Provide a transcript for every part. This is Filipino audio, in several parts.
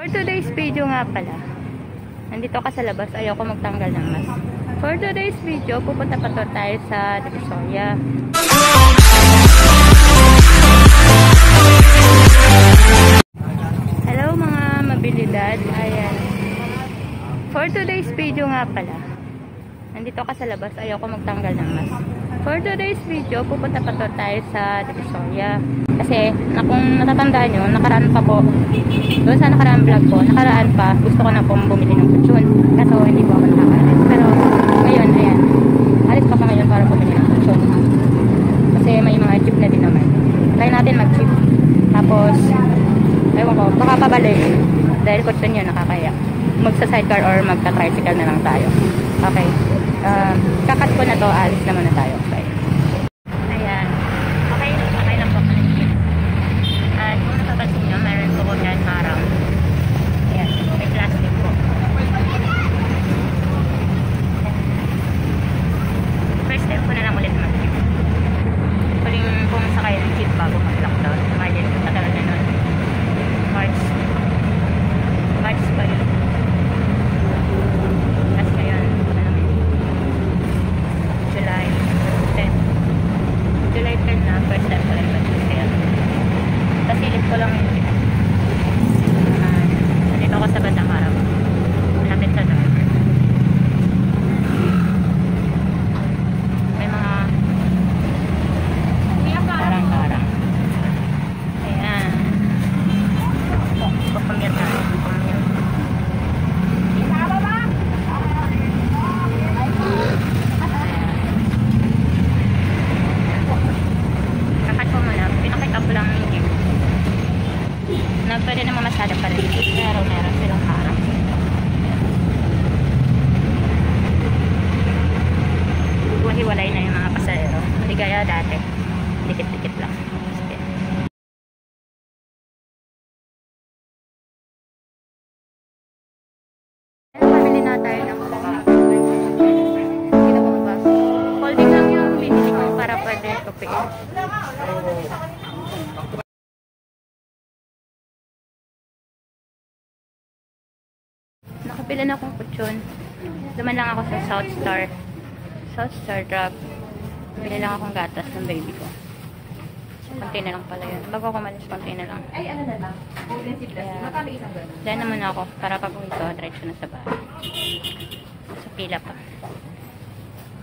today's video nga pala, nandito ka sa labas, ayoko magtanggal ng mask. For today's video, pupunta pa to tayo sa Divisoria. Hello mga mabilidad, ayan. For today's video nga pala, nandito ka sa labas, ayoko magtanggal ng mask. For today's video, pupunta pa to tayo sa Divisoria. Kasi, kung natatandaan nyo, nakaraan pa po, doon sa nakaraan vlog po, nakaraan pa, gusto ko na pong bumili ng kutsyon. Kaso, hindi po ako nakakaalis. Pero, ngayon, ayan, alis pa ngayon para bumili ng kutsyon. Kasi, may mga jeep na din naman. Try natin mag-jeep. Tapos, ewan ko, baka pabalik. Dahil kutsyon yun, nakakaya. Magsa-sidecar or magka-tricycle na lang tayo. Okay. Kakat ko na to, alis naman na tayo. Okay. Ayan. Okay lang po. At kung napapansin nyo, meron po ko dyan harang. Ayan. May plastic po. First step ko na lang ulit mag-jeep. Huling pumasakay ng jeep bago mag-lockdown. Imagine kung tagal na nun. March pa yun. Tapos ngayon, July 10 na, first time ko rin mag-jeep. Tapos silip ko lang yung jeep. Nandito ako sa bandang harap. Malapit sa driver. May mga karang-karang. Ayan. Pupamir na. Pwede naman masada pa rin. Pero meron silang harap. Hiwalay na yung mga pasahero. Hindi gaya dati. Dikit-dikit lang. Pamili na tayo ng hindi na mo ba? Holding lang yung binili ko para pwede tupiin. Nakapila na akong kutsyon. Duman lang ako sa South Star Drug. Bili lang akong gatas ng baby ko. Konti na lang pala yun. Bago ako malis, konti na lang. Ay, ano na lang? Magkano isang gano'n? Diyan naman ako para pag uwi ko, diretso na sa bahay. So, pila pa.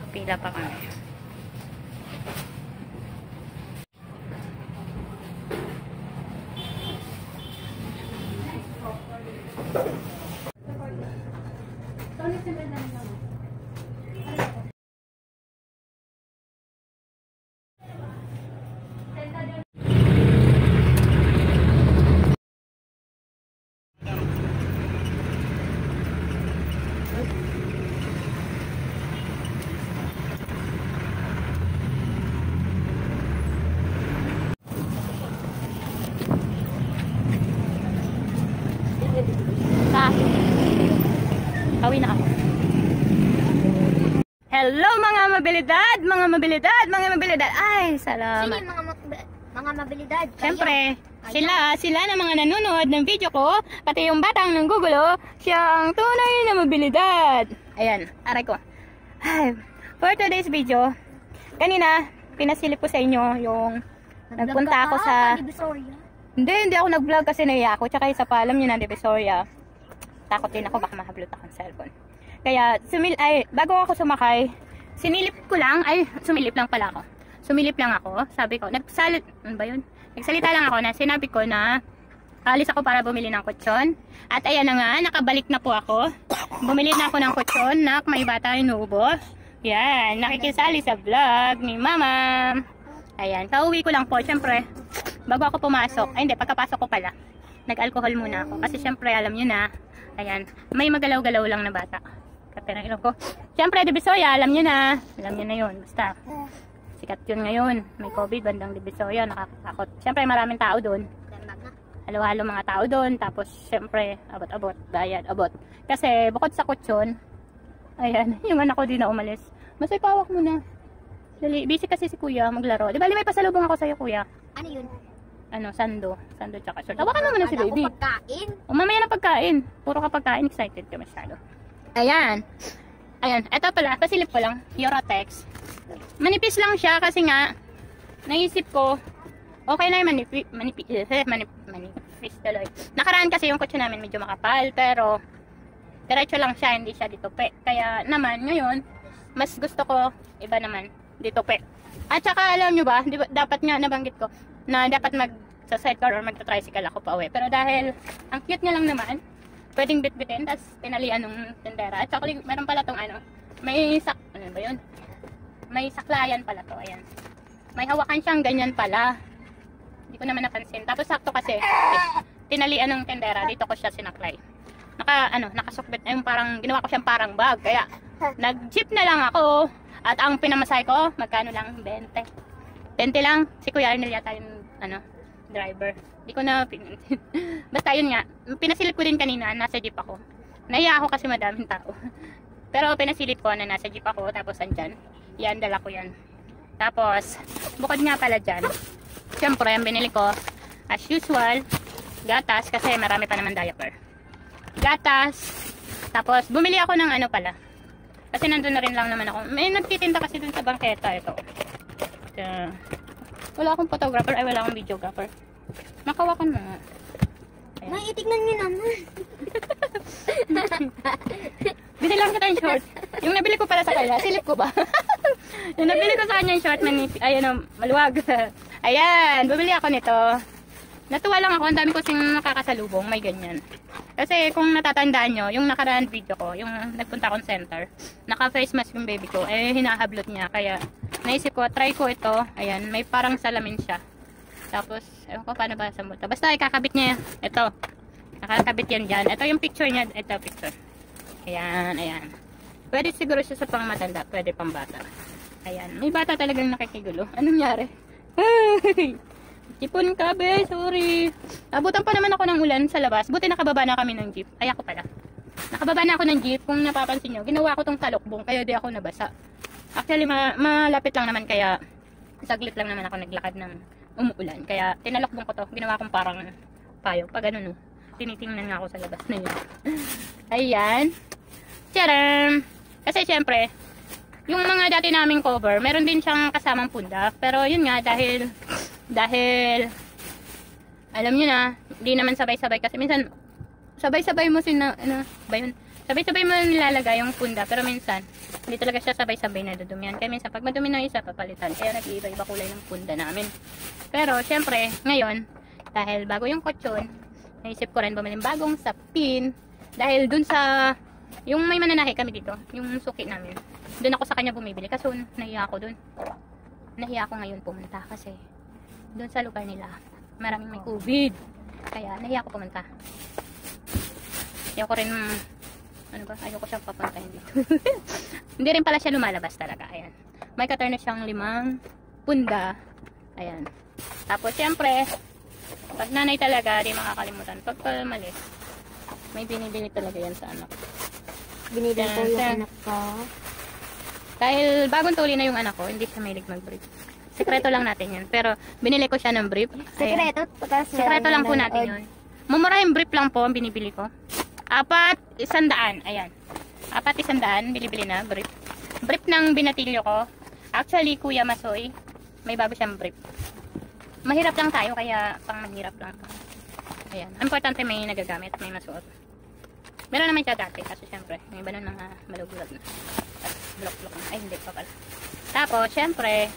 Pila pa kami. Hawi na ako. Hello mga mabilidad. Ay, salamat. Sige mga mabilidad. Siyempre, sila na mga nanonood ng video ko, pati yung batang ng Google, siya ang tunay na mabilidad. Ayan, aray ko. Ay, for today's video, kanina, pinasilip ko sa inyo yung nagpunta ako sa Divisoria. Hindi ako nag-vlog kasi naiya ako. Tsaka isa pa, alam nyo na, Divisoria. Takot din ako, baka mahablot akong cellphone. Kaya, bago ako sumakay, sumilip lang pala ako. Sumilip lang ako, sabi ko, ano ba yun? Nagsalita lang ako na sinabi ko na alis ako para bumili ng kutsyon. At ayan na nga, nakabalik na po ako. Bumili na ako ng kutsyon, may bata inuubo. Yan, nakikisali sa vlog ni Mama. Ayan, kauwi ko lang po, syempre, bago ako pumasok, ay hindi, pagkapasok ko pala, nag-alcohol muna ako. Kasi syempre, alam nyo na, ayan, may magalaw-galaw lang na bata. Kapit ng ilong ko. Syempre, Divisoria, alam nyo na yun, basta. Sikat yun ngayon, may COVID, bandang Divisoria, nakakatakot. Syempre, maraming tao doon. Halo-halo mga tao doon, tapos syempre, abot-abot, bayad, abot. Kasi, bukod sa kutsyon, ayan, yung anak ko din na umalis. Masay pawak muna. Dali, busy kasi si kuya maglaro. Di ba may pasalubong ako sa'yo kuya? Ano yun? sando. Sando tsaka short. Tawakan mo muna si Akala ko baby. pagkain. O mamaya na pagkain. Puro ka pagkain. Excited ka masyado. Ayan. Ayan. Ito pala. Pasilip ko lang. Eurotex. Manipis lang siya kasi nga naisip ko okay na yung manipis tuloy. Nakaraan kasi yung kotse namin medyo makapal pero diretso lang siya. Hindi siya ditupi. Kaya naman ngayon mas gusto ko iba naman ditupi. At saka alam nyo ba, dapat nga nabanggit ko na dapat sa sidecar or magta-tricycle ako pa uwi. Pero dahil ang cute niya lang naman, pwedeng bit-bitin, tapos tinalian ng tendera. At saka meron pala tong may ano ba yun? May saklayan pala to, ayan. May hawakan siyang ganyan pala. Hindi ko naman napansin. Tapos sakto kasi, tinalian ng tendera, dito ko siya sinaklay. Nakasukbit, parang ginawa ko siyang parang bag. Kaya, nag-jeep na lang ako. At ang pinamasay ko, magkano lang? 20. 20 lang. Si Kuya Arnel yata yung, driver. Hindi ko na pinansin. Basta yun nga. Pinasilip ko din kanina, nasa jeep ako. Nahiya ako kasi madaming tao. Pero pinasilip ko na nasa jeep ako, tapos andyan. Yan, dala ko yan. Tapos, bukod nga pala dyan. Siyempre, ang binili ko, as usual, gatas, kasi marami pa naman diaper. Gatas. Tapos, bumili ako ng pala. Kasi nandun na rin lang naman ako. May nagtitinda kasi dun sa bangketa. Ito. Wala akong photographer. Ay, wala akong videographer. Makawakan mo nga. May itignan niyo naman. Binilang kita yung short. Yung nabili ko pala sa kanya. Silip ko ba? Yung nabili ko sa kanya yung short. Maluwag. Ayan. Bumili ako nito. Natuwa lang ako. Ang dami ko sing nakakasalubong. May ganyan. Kasi kung natatandaan nyo, yung nakaraan video ko, yung nagpunta akong center, naka-face mask yung baby ko, hinahablot niya. Kaya, naisip ko, try ko ito. Ayan, may parang salamin siya. Tapos, ewan ko paano ba sa multa. Basta, ikakabit niya. Ito. Nakakabit yan dyan. Ito yung picture niya. Ito, picture. Ayan, ayan. Pwede siguro siya sa pang matanda. Pwede pang bata. Ayan. May bata talagang nakikigulo. Anong nangyari? Tipon ka, be. Sorry. Abutan pa naman ako ng ulan sa labas. Buti nakababa na kami ng jeep. Ay, ako pala. Nakababa na ako ng jeep. Kung napapansin nyo, ginawa ko tong talokbong. Kaya di ako nabasa. Actually, malapit lang naman. Kaya, saglit lang naman ako naglakad ng umuulan. Kaya, tinalokbong ko to. Ginawa kong parang payo. Pag ganun, tinitingnan nga ako sa labas na yun. Ayan. Tcharam! Kasi, syempre, yung mga dati naming cover, meron din siyang kasamang punda. Pero, yun nga, dahil alam nyo na, hindi naman sabay-sabay kasi minsan sabay-sabay mo sabay-sabay mo nilalagay yung punda pero minsan hindi talaga siya sabay-sabay na dudumihan kaya minsan pag madumi ng isa papalitan kaya nag-iiba-iba kulay ng punda namin pero syempre ngayon dahil bago yung kutsyon naisip ko rin bumili bagong sapin dahil dun sa yung may mananahe kami dito yung suki namin dun ako sa kanya bumibili kasi nahiya ako ngayon pumunta kasi doon sa lugar nila maraming may COVID kaya nahiya ako pumunta ayoko rin ayoko siyang papuntahin dito hindi rin pala siya lumalabas talaga ayan may ka-turn siyang 5 punda ayan tapos syempre pag nanay talaga di makakalimutan pag malis may binibili talaga yan sa anak Binili ko yung anak ko dahil bagong tuli na yung anak ko hindi siya mahilig mag-brief. Sekreto lang natin yun. Pero, binili ko siya ng brief. Sekreto? Sekreto lang po natin yun. Mumurahing brief lang po ang binibili ko. 400. Ayan. 400. Bili-bili na brief. Brief ng binatilyo ko. Actually, Kuya Masoy, may bago siyang brief. Mahirap lang tayo, kaya pang mahirap lang. Ayan. Importante may nagagamit, may masuot. Meron naman siya dati. Kasi syempre, may iba nun mga malugulag na. Blok-blok na. Ay, hindi pa pala. Tapos, syempre,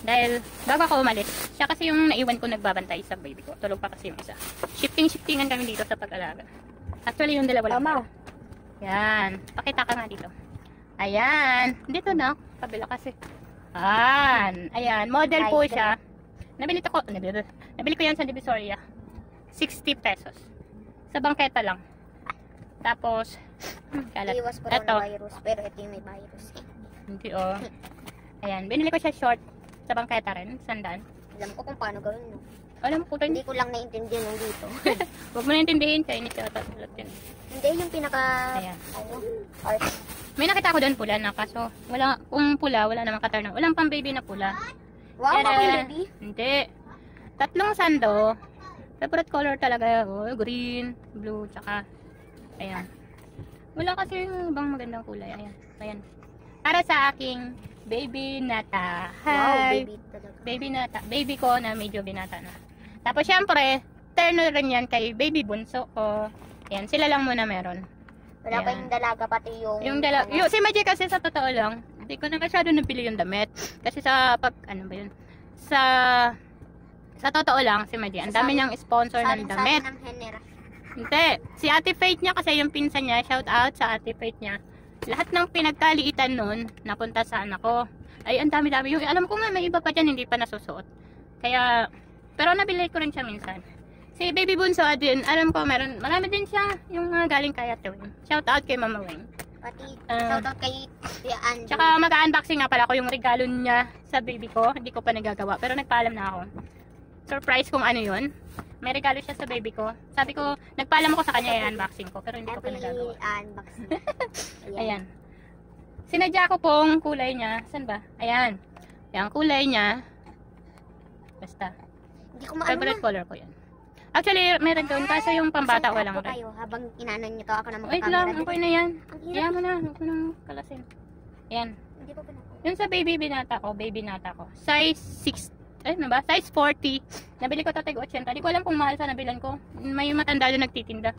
dahil bago ako umalis, siya kasi yung naiwan ko nagbabantay sa baby ko. Tulog pa kasi yung isa. Shifting-shiftingan kami dito sa pag-alaga. Actually, yung dalawa lang. Tama. Yan. Pakita ka nga dito. Ayan. Dito na. Kabila kasi. Ayan. Model po siya. Nabili ko yan sa Divisoria. 60 pesos. Sa bangketa lang. Tapos, kalat. Iwas coronavirus, pero ito yung may virus. Hindi Ayan. Binili ko siya short. Sa bangketa rin, 100. Alam ko kung paano gawin mo. Alam ko Hindi ko lang naiintindihan yung dito. Huwag mo naintindihin, Chinese yata. Hindi yung pinaka... Ayan. Art. May nakita ko doon pula na, kaso kung pula, wala namang katarnang. Walang pang baby na pula. Wow, Kaya, baby. Hindi. Tatlong sando. Favorite color talaga. Oh, green, blue, tsaka ayan. Wala kasi yung ibang magandang kulay. Ayan. Ayan. Para sa aking baby Nata. Wow, Hi. baby talaga. Baby Nata. Baby ko na medyo binata na. Tapos syempre, turn rin yan kay baby bunso ko. Ayan, sila lang muna meron. Wala pa Ayan. yung dalaga, pati yung... Yung si Maji kasi sa totoo lang, hindi ko na masyado nabili yung damit. Kasi ano ba yun? Sa totoo lang, si Maji, ang dami niyang sponsor ng damit. Ng Henera. Hindi, si Ate Faith niya kasi yung pinsan niya, shout out sa Ate Faith niya. Lahat ng pinagkaliitan nun, napunta sa anak ko. Ay, ang dami-dami. Yung, alam ko nga, may iba pa dyan, hindi pa nasusuot. Kaya, pero nabili ko rin siya minsan. Si Baby Bunso din, alam ko, marami din siya yung galing kay Ate Wing. Shout out kay Mama Wing. Pati, shoutout kay Kuya Andrew. Tsaka mag-unboxing nga pala ko yung regalo niya sa baby ko. Hindi ko pa nagagawa, pero nagpaalam na ako. Surprise kung ano yun. May regalo siya sa baby ko. Sabi ko, nagpaalam ako sa kanya i-unboxing ko, pero hindi ko pa nagagawa. Unboxing. Ayan. Sinadya ko pong kulay niya. Saan ba? Ayan. Ayan, kulay niya. Basta. Hindi ko maano Favorite na. color ko yan. Actually, meron doon. Kaso yung pambata ko lang. Kayo, habang inanan niyo to, ako na Wait magkakamera. lang, okay na yan. Ang Kaya hirap. mo na. Huwag mo nang kalasin. Ayan. Hindi pa pinako. Yung sa baby nata ko. Size 6. Ano ba? Size 40. Nabili ko to tig 80. Hindi ko alam kung mahal sa nabilan ko. May matanda doon nagtitinda.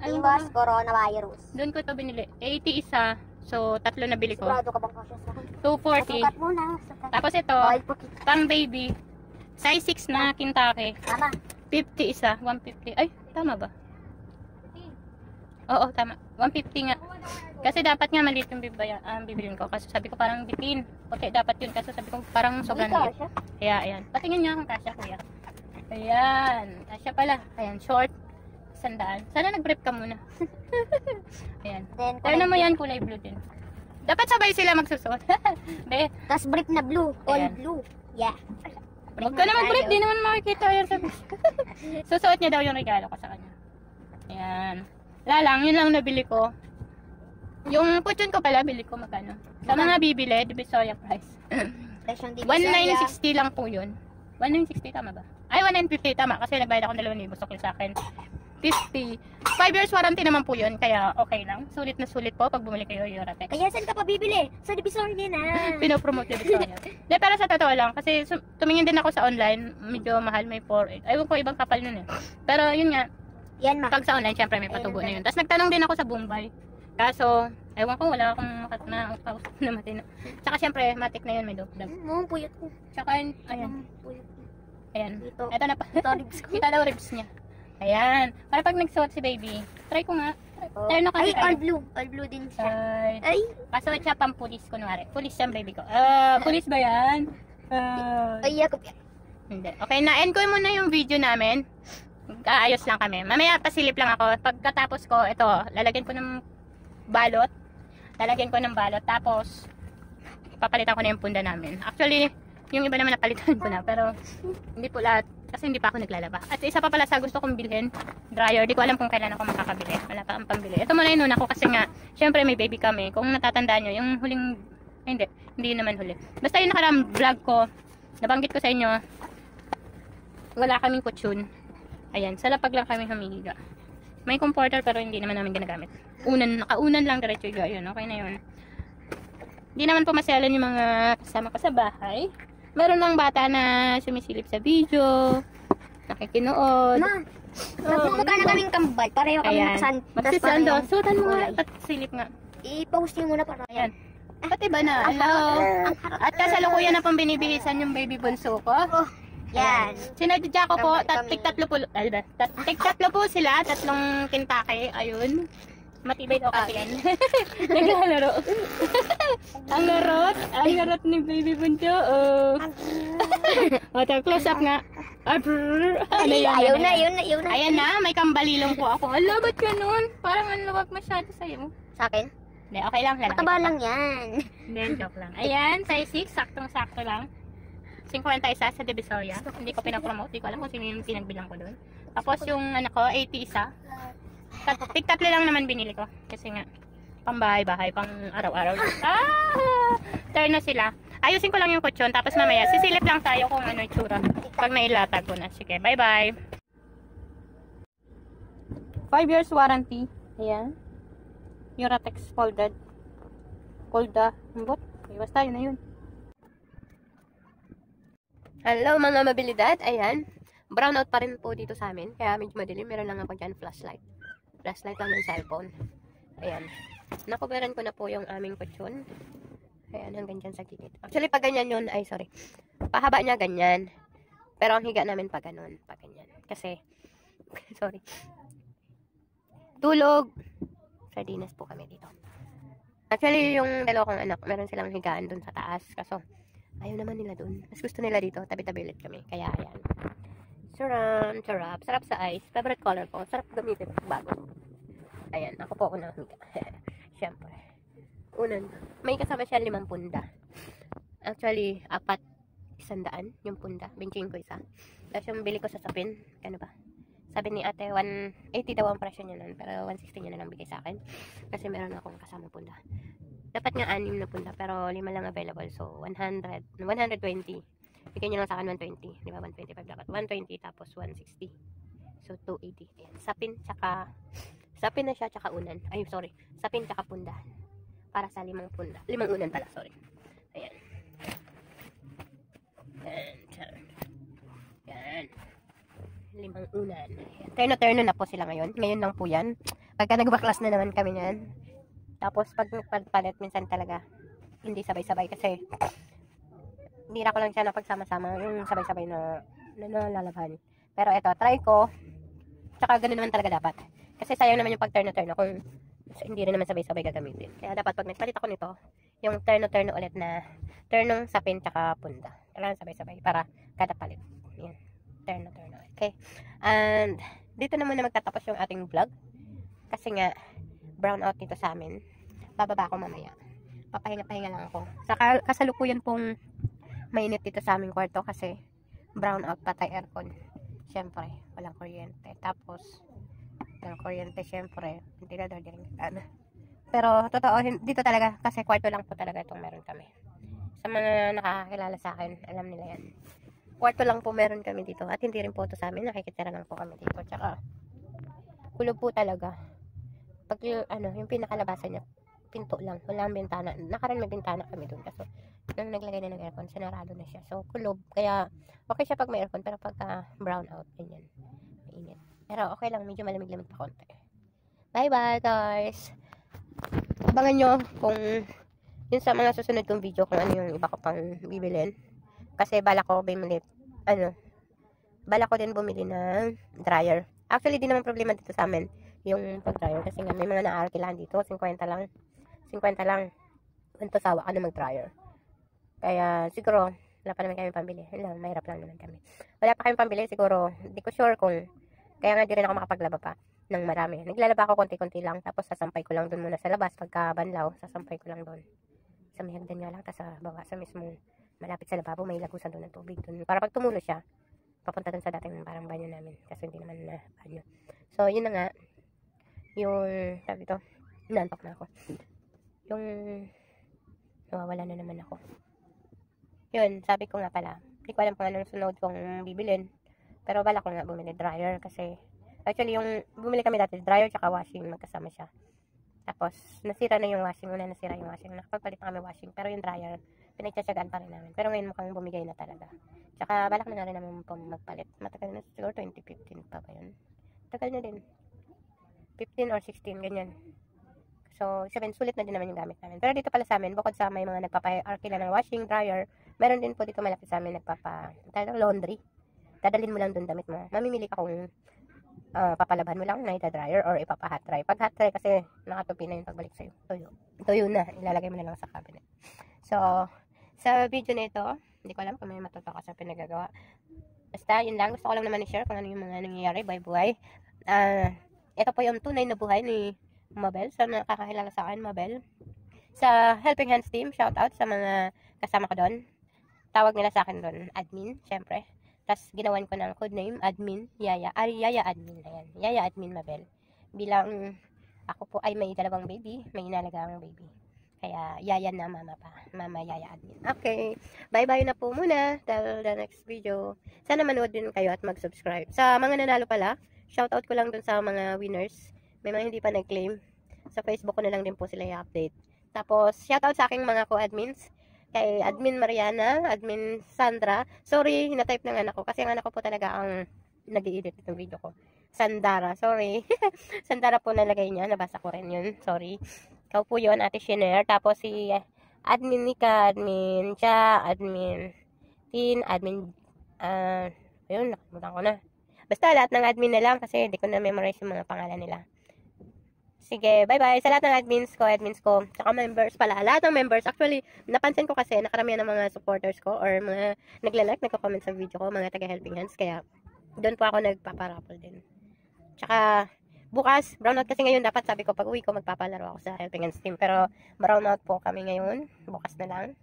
Ayun ba? Iwas coronavirus. Doon ko to binili. 80 isa. So, tatlo nabili ko. Sigurado ka bang kasya sa akin? 240. Sukat mo na. Sukat. Tapos ito, Bawal po kita. pang baby. Size 6 na Kentucky. Tama. 50 isa. 150. Ay, tama ba? Oo, tama. 150 nga. Kasi dapat nga maliit yung bibilin ko. Kasi sabi ko parang bitin. Okay, dapat yun. Kasi sabi ko parang sobrang Hindi liit. kasya. Kaya, ayan. Patingin niya kung kasya, kuya. Ayan. Kasya pala. Ayan, short. 100. Sana nag-brief ka muna. Ayan. Then, Tignan mo yan, kulay blue din. Dapat sabay sila magsusuot. Be, tas brief na blue. All Ayan. blue. Yeah. huwag ka na mag-brief. Di naman makikita yan sa susuot niya daw yung regalo ko sa kanya. Ayan. Wala lang, yun lang nabili ko. Yung puchon ko pala, bili ko magkano. Sa mga bibili, Divisoria price. Presyong Divisoria. 1960 lang po yun. 1960 tama ba? Ay, 1950 tama kasi nagbayad ako ng 2,000 sukli sa akin. 50. 5 years warranty naman po yun, kaya okay lang. Sulit na sulit po pag bumili kayo Eurotex. Kaya saan ka pa bibili? Sa Divisoria na. Pinopromote Divisoria. De, pero sa totoo lang, kasi tumingin din ako sa online, medyo mahal, may 4.8. Ayun ko, ibang kapal nun eh. Pero yun nga, Yan ma. pag sa online, syempre may patubo na yun. Tapos nagtanong din ako sa Bombay. Kaso, ewan ko, wala akong nakausap na matino. Tsaka syempre, matik na yun, may dog. Puyot ko. Tsaka, ayan. Puyot ko. Ayan. Dito. Ito na pa. Ito, ribs ko. Kita daw ribs niya. Ayan. Para pag nagsuot si baby. Try ko nga. Tayo na kasi Ay, all blue. All blue din siya. Ay. Ay, Kasuot siya pang pulis, kunwari. Pulis siyang baby ko. Pulis ba yan? ay, yakap. Hindi. Okay, na-end ko muna yung video namin. Ayos lang kami. Mamaya pasilip lang ako. Pagkatapos ko, ito, lalagyan ko ng balot. Lalagyan ko ng balot. Tapos, papalitan ko na yung punda namin. Actually, yung iba naman napalitan ko na. Pero, hindi po lahat. Kasi hindi pa ako naglalaba. At isa pa pala sa gusto kong bilhin, dryer. Di ko alam kung kailan ako makakabili. Wala pa ang pambili. Ito muna yun ako kasi nga, syempre may baby kami. Kung natatandaan nyo, yung huling, hindi naman huli. Basta yung nakaraang vlog ko, nabanggit ko sa inyo, wala kaming kutsyon. Ayan, sa lapag lang kami humihiga. May comforter pero hindi naman namin ginagamit. Nakaunan lang diretso yung yun. Okay na yun. Hindi naman po masyalan yung mga kasama ko sa bahay. Meron lang bata na sumisilip sa video, nakikinood. Ma, nagmumukha na kaming kambal. Pareho kami Ayan. nakasan. Magsisando. Suotan mo nga. At silip nga. I-post niyo muna para. Ayan. Pati ba na? Hello. At kasalukuyan na pong binibihisan yung baby bunso ko. Oh, yan. Sinadya ko po, Kami. tig-tatlo po sila, tatlong Kentucky, ayun. Matibay daw kasi yan. Naglalaro. Ang larot ni baby bunso. O, close up nga. Ano yan? Ayaw na. Ayan na, may kambalilong po ako. Ala, ba't ganun? Parang ang lawag masyado sa'yo. Sa akin? Hindi, okay lang. Mataba lang yan. Hindi, joke lang. Ayan, size 6, saktong-sakto lang. 50 isa sa Divisoria. Hindi ko pinapromote. Hindi ko alam kung sino yung pinagbilang ko doon. Tapos yung ano ko, 80 isa. Tig-tatlo lang naman binili ko. Kasi nga, pang bahay-bahay, pang araw-araw. Turn na sila. Ayusin ko lang yung kutsyon, tapos mamaya sisilip lang tayo kung ano itsura. Pag nailatag ko na. Sige, bye-bye. 5 years warranty. Ayan. Uratex folded. Folda. Ambot. Basta yun na yun. Hello mga mabilidad. Ayan. Brownout pa rin po dito sa amin. Kaya medyo madilim. Meron lang ako dyan flashlight. Flashlight lang ng cellphone. Ayan. Nakuberan ko na po yung aming kutsyon. Ayan, hanggang dyan sa gilid. Actually, pag ganyan yun, ay sorry. Pahaba niya ganyan. Pero ang higa namin pag ganun. Pag ganyan. Kasi, sorry. Tulog. Sardinas po kami dito. Actually, yung dalawa kong anak, meron silang higaan dun sa taas. Kaso, ayaw naman nila dun. Mas gusto nila dito. Tabi-tabi ulit kami. Kaya, ayan. Sarap. Sarap sa ice. Favorite color ko. Sarap gamitin. Bago. Ayan. Ako po ako nang higa. Siyempre. Unan. May kasama siya 5 punda. Actually, 100 yung punda. Benching ko isa. Tapos yung bili ko sa sapin. Ano ba? Sabi ni ate, 180 daw ang presyo niya nun. Pero 160 niya na lang bigay sa akin. Kasi meron akong kasama punda. Dapat nga 6 na punda. Pero 5 lang available. So, 120. Bigyan niyo lang sa akin 120. Di ba? 125 dapat. 120 tapos 160. So, 280. Ayan. Sapin na siya tsaka unan. Ay, sorry. Sapin tsaka punda. Para sa 5 punda. 5 unan pala, sorry. Ayan. Ayan. 5 unan. Turno na po sila ngayon. Ngayon lang po yan. Pagka nagbaklas na naman kami yan. Tapos pag nagpalit, minsan talaga hindi sabay-sabay kasi bira ko lang siya na pagsama-sama yung sabay-sabay na nalalabhan. Pero eto, try ko. Tsaka ganun naman talaga dapat. Kasi sayang naman yung pag turno kung hindi rin naman sabay-sabay gagamitin. Kaya dapat pag nagpalit ako nito, yung turno ulit na turnong sapin tsaka punda. Kailangan sabay-sabay para kada palit. Yan. Turno. Okay. And dito na muna magtatapos yung ating vlog. Kasi nga, brown out dito sa amin. Bababa ako mamaya. Papahinga lang ako. Sa kasalukuyan pong mainit dito sa aming kwarto kasi brown out patay aircon. Siyempre, walang kuryente. Tapos, walang kuryente siyempre. Hindi na daw din. Pero, totoo, dito talaga kasi kwarto lang po talaga itong meron kami. Sa mga nakakakilala sa akin, alam nila yan. Kwarto lang po meron kami dito. At hindi rin po ito sa amin. Nakikitira lang po kami dito. Tsaka, kulob po talaga. Pag yung pinakalabasan niya, pinto lang. Walang bintana. Nakaraan may bintana kami doon. Kaso, nang naglagay na ng aircon, sinarado na siya. So, kulob. Kaya, okay siya pag may aircon. Pero pagka brown out, ganyan. Mainit. Pero okay lang. Medyo malamig-lamig pa konti. Bye-bye, guys! Abangan nyo kung yun sa mga susunod kong video kung ano yung iba ko pang bibilin. Kasi bala ko bumili, bala ko din bumili ng dryer. Actually, di naman problema dito sa amin yung pag-dryer. Kasi nga, may mga naarkilahan dito. 50 lang. 50 lang. Ganito sawa ka na mag-dryer. Kaya, siguro, wala pa naman kami pambili. Mahirap lang naman kami. Wala pa kami pambili. Siguro, hindi ko sure kung, kaya nga di rin ako makapaglaba pa ng marami. Naglalaba ako konti-konti lang. Tapos, sasampay ko lang dun muna sa labas. Pagka banlaw, sasampay ko lang dun. Sa may hagdan nga lang. Tapos, baba sa mismo, malapit sa lababo, may lagusan doon ng tubig. Dun. Para pag tumulo siya, papunta dun sa dating parang banyo namin. Kasi hindi naman na banyo. So, yun na nga. Yung, sabi ito, inaantok na ako. Yung, nawawala na naman ako. Yun, sabi ko nga pala, hindi ko alam kung anong sunod kong bibilin. Pero bala ko nga bumili dryer kasi, actually yung, bumili kami dati, dryer tsaka washing, magkasama siya. Tapos, nasira na yung washing, nasira yung washing. Nakapagpalit na kami washing, pero yung dryer, pinagtsatsagaan pa rin namin. Pero ngayon mukhang bumigay na talaga. Tsaka, balak na rin namin po magpalit. Matagal na, siguro 2015 pa ba yun? Tagal na din. 15 or 16, ganyan. So, sulit na din naman yung gamit namin. Pero dito pala sa amin, bukod sa may mga nagpapa-arkila ng washing, dryer, meron din po dito malapit sa amin laundry. Dadalhin mo lang dun damit mo. Mamimili ka kung papalaban mo lang na ita-dryer or ipapa-hot dry. Pag hot dry kasi nakatupi na yung pagbalik sa'yo. Tuyo na. Ilalagay mo na lang sa cabinet. So, sa video na ito, hindi ko alam kung may matuto ka sa pinagagawa. Basta, yun lang. Gusto ko lang naman i-share kung ano yung mga nangyayari buhay-buhay. Ito po yung tunay na buhay ni Mabel. Sa nakakakilala sa akin, Mabel. Sa Helping Hands team, shout out sa mga kasama ko doon. Tawag nila sa akin doon, admin, syempre. Tapos, ginawan ko ng code name, admin, Yaya. Yaya admin. Ayan. Yaya admin Mabel. Bilang, ako po ay may 2 baby, may inalagang baby. Kaya yaya na mama pa. Mama yaya admin. Okay. Bye-bye na po muna. Till the next video. Sana manood din kayo at mag-subscribe. Sa mga nanalo pala, shoutout ko lang dun sa mga winners. May mga hindi pa nag-claim. Sa Facebook ko na lang din po sila i-update. Tapos, shoutout sa aking mga co-admins. Kay Admin Mariana, Admin Sandra. Sorry, hinatype ng anak ko. Kasi ang anak ko po talaga ang nag-i-edit itong video ko. Sandara, sorry. Sandara po nalagay niya. Nabasa ko rin yun. Sorry. Ikaw po yun, Ate Shiner. Tapos si Admin Nika, Admin Cha, Admin Tin, Admin, ayun, nakalimutan ko na. Basta lahat ng admin na lang kasi hindi ko na memorize yung mga pangalan nila. Sige, bye-bye. Sa lahat ng admins ko, saka members pala. Lahat ng members, actually, napansin ko kasi nakaramihan ng mga supporters ko or mga nagla-like, nagko-comment sa video ko, mga taga-helping hands. Kaya, doon po ako nagpaparapol din. Tsaka, bukas, brownout kasi ngayon, dapat sabi ko, pag uwi ko, magpapalaro ako sa helping hands team. Pero, brownout po kami ngayon. Bukas na lang.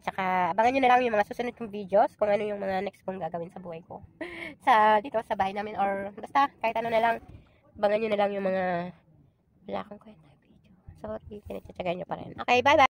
Tsaka, abangan nyo na lang yung mga susunod kong videos, kung ano yung mga next kong gagawin sa buhay ko. Dito, sa bahay namin, or basta, kahit ano na lang, abangan nyo na lang yung mga wala akong kwenta video. Sorry, pinagtsatsagan nyo pa rin. Okay, bye-bye!